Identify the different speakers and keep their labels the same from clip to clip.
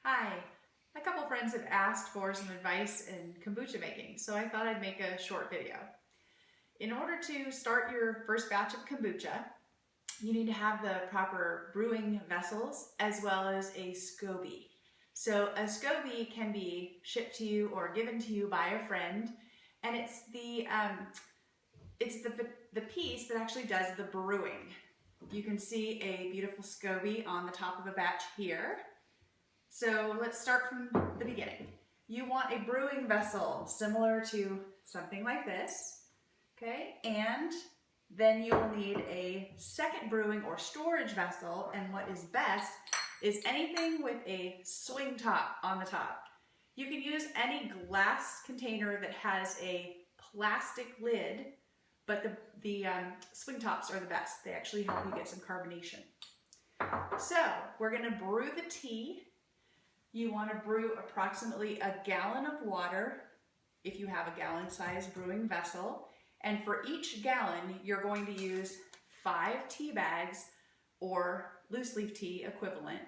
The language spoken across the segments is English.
Speaker 1: Hi, a couple friends have asked for some advice in kombucha making, so I thought I'd make a short video. In order to start your first batch of kombucha, you need to have the proper brewing vessels as well as a SCOBY. So a SCOBY can be shipped to you or given to you by a friend, and it's the piece that actually does the brewing. You can see a beautiful SCOBY on the top of a batch here. So let's start from the beginning. You want a brewing vessel similar to something like this, okay? And then you will need a second brewing or storage vessel, and what is best is anything with a swing top on the top. You can use any glass container that has a plastic lid, but the swing tops are the best. They actually help you get some carbonation. So we're gonna brew the tea. You want to brew approximately a gallon of water if you have a gallon-sized brewing vessel. And for each gallon, you're going to use 5 tea bags or loose leaf tea equivalent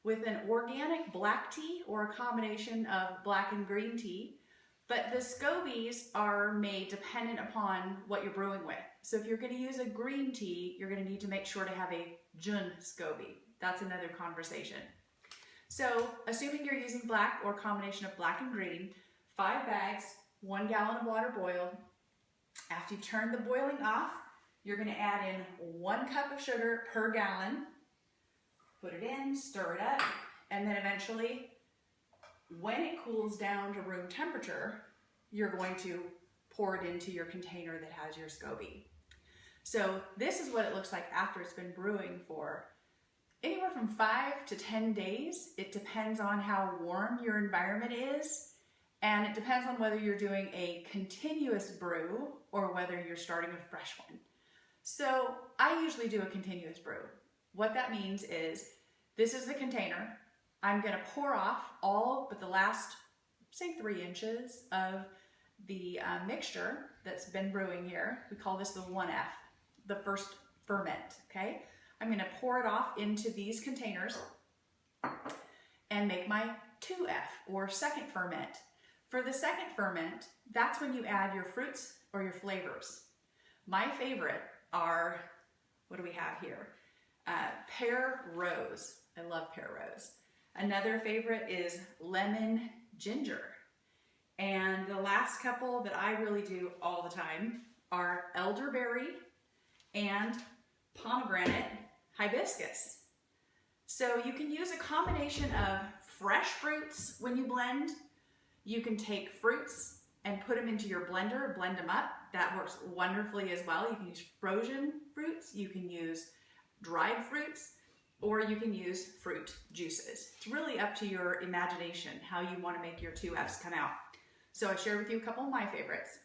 Speaker 1: with an organic black tea or a combination of black and green tea. But the SCOBYs are made dependent upon what you're brewing with. So if you're going to use a green tea, you're going to need to make sure to have a Jun SCOBY. That's another conversation. So, assuming you're using black or a combination of black and green, 5 bags, 1 gallon of water boiled. After you turn the boiling off, you're going to add in 1 cup of sugar per gallon. Put it in, stir it up, and then eventually, when it cools down to room temperature, you're going to pour it into your container that has your SCOBY. So, this is what it looks like after it's been brewing for anywhere from 5 to 10 days. It depends on how warm your environment is, and it depends on whether you're doing a continuous brew or whether you're starting a fresh one. So I usually do a continuous brew. What that means is this is the container. I'm going to pour off all but the last, say, 3 inches of the mixture that's been brewing here. We call this the 1F, the first ferment, okay? I'm going to pour it off into these containers and make my 2F or second ferment. For the second ferment, that's when you add your fruits or your flavors. My favorite are, what do we have here? Pear rose. I love pear rose. Another favorite is lemon ginger. And the last couple that I really do all the time are elderberry and pomegranate hibiscus. So you can use a combination of fresh fruits when you blend. You can take fruits and put them into your blender, blend them up. That works wonderfully as well. You can use frozen fruits, you can use dried fruits, or you can use fruit juices. It's really up to your imagination how you want to make your 2Fs come out. So I shared with you a couple of my favorites.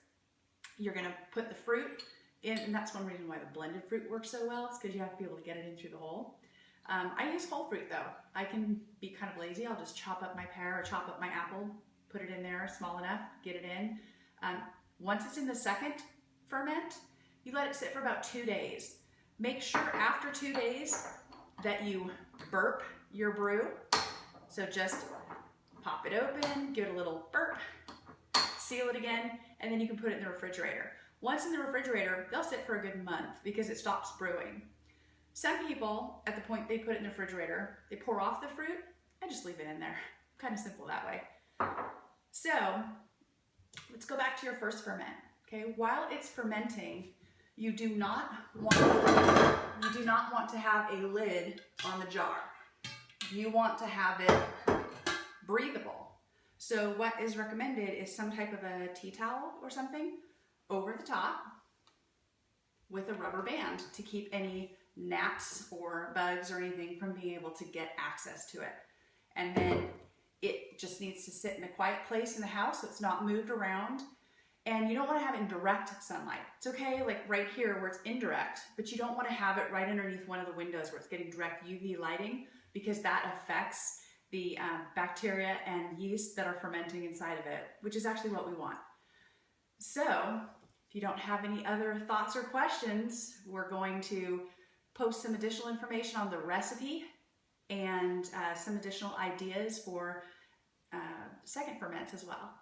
Speaker 1: You're going to put the fruit in, and that's one reason why the blended fruit works so well, is because you have to be able to get it in through the hole. I use whole fruit though. I can be kind of lazy. I'll just chop up my pear or chop up my apple, put it in there small enough, get it in. Once it's in the second ferment, you let it sit for about 2 days. Make sure after 2 days that you burp your brew. So just pop it open, give it a little burp, seal it again, and then you can put it in the refrigerator. Once in the refrigerator, they'll sit for a good month because it stops brewing. Some people, at the point they put it in the refrigerator, they pour off the fruit and just leave it in there. Kind of simple that way. So, let's go back to your first ferment. Okay, while it's fermenting, you do not want to have a lid on the jar. You want to have it breathable. So what is recommended is some type of a tea towel or something over the top with a rubber band to keep any gnats or bugs or anything from being able to get access to it. And then it just needs to sit in a quiet place in the house so it's not moved around. And you don't want to have it in direct sunlight. It's okay, like right here where it's indirect, but you don't want to have it right underneath one of the windows where it's getting direct UV lighting, because that affects the bacteria and yeast that are fermenting inside of it, which is actually what we want. So, if you don't have any other thoughts or questions, we're going to post some additional information on the recipe and some additional ideas for second ferments as well.